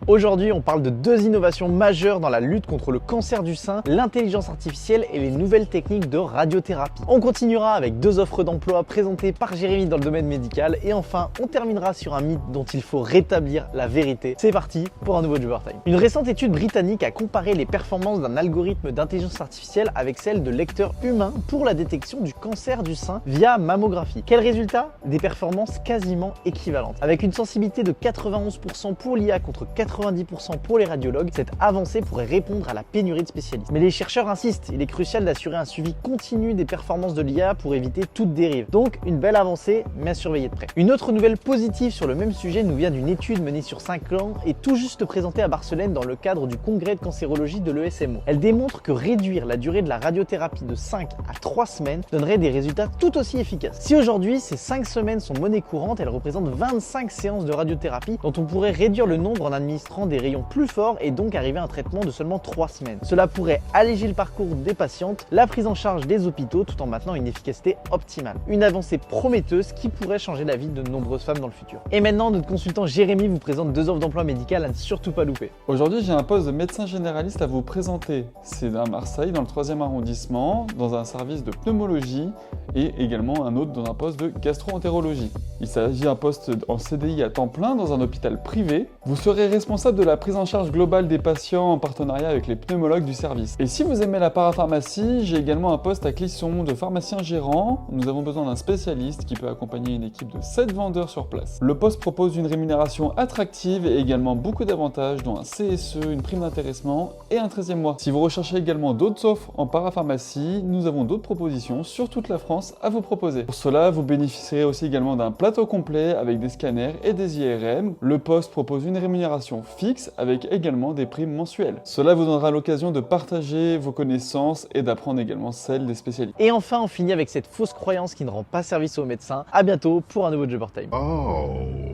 Aujourd'hui, on parle de deux innovations majeures dans la lutte contre le cancer du sein, l'intelligence artificielle et les nouvelles techniques de radiothérapie. On continuera avec deux offres d'emploi présentées par Jérémy dans le domaine médical et enfin, on terminera sur un mythe dont il faut rétablir la vérité. C'est parti pour un nouveau Jobber Time. Une récente étude britannique a comparé les performances d'un algorithme d'intelligence artificielle avec celles de lecteurs humains pour la détection du cancer du sein via mammographie. Quel résultat? Des performances quasiment équivalentes. Avec une sensibilité de 91% pour l'IA contre 90% pour les radiologues, cette avancée pourrait répondre à la pénurie de spécialistes. Mais les chercheurs insistent, il est crucial d'assurer un suivi continu des performances de l'IA pour éviter toute dérive. Donc une belle avancée, mais à surveiller de près. Une autre nouvelle positive sur le même sujet nous vient d'une étude menée sur 5 ans et tout juste présentée à Barcelone dans le cadre du congrès de cancérologie de l'ESMO. Elle démontre que réduire la durée de la radiothérapie de 5 à 3 semaines donnerait des résultats tout aussi efficaces. Si aujourd'hui ces 5 semaines sont monnaie courante, elles représentent 25 séances de radiothérapie dont on pourrait réduire le nombre en administrant des rayons plus forts et donc arriver à un traitement de seulement 3 semaines. Cela pourrait alléger le parcours des patientes, la prise en charge des hôpitaux tout en maintenant une efficacité optimale. Une avancée prometteuse qui pourrait changer la vie de nombreuses femmes dans le futur. Et maintenant, notre consultant Jérémy vous présente deux offres d'emploi médical à ne surtout pas louper. Aujourd'hui, j'ai un poste de médecin généraliste à vous présenter. C'est à Marseille, dans le 3e arrondissement, dans un service de pneumologie et également un autre dans un poste de gastro-entérologie. Il s'agit d'un poste en CDI à temps plein dans un hôpital privé. Vous serez responsable de la prise en charge globale des patients en partenariat avec les pneumologues du service. Et si vous aimez la parapharmacie, j'ai également un poste à Clisson de pharmacien gérant. Nous avons besoin d'un spécialiste qui peut accompagner une équipe de 7 vendeurs sur place. Le poste propose une rémunération attractive et également beaucoup d'avantages dont un CSE, une prime d'intéressement et un 13e mois. Si vous recherchez également d'autres offres en parapharmacie, nous avons d'autres propositions sur toute la France à vous proposer. Pour cela, vous bénéficierez aussi également d'un plateau complet avec des scanners et des IRM. Le poste propose une rémunération fixe avec également des primes mensuelles. Cela vous donnera l'occasion de partager vos connaissances et d'apprendre également celles des spécialistes. Et enfin, on finit avec cette fausse croyance qui ne rend pas service aux médecins. À bientôt pour un nouveau Jobber Time. Oh.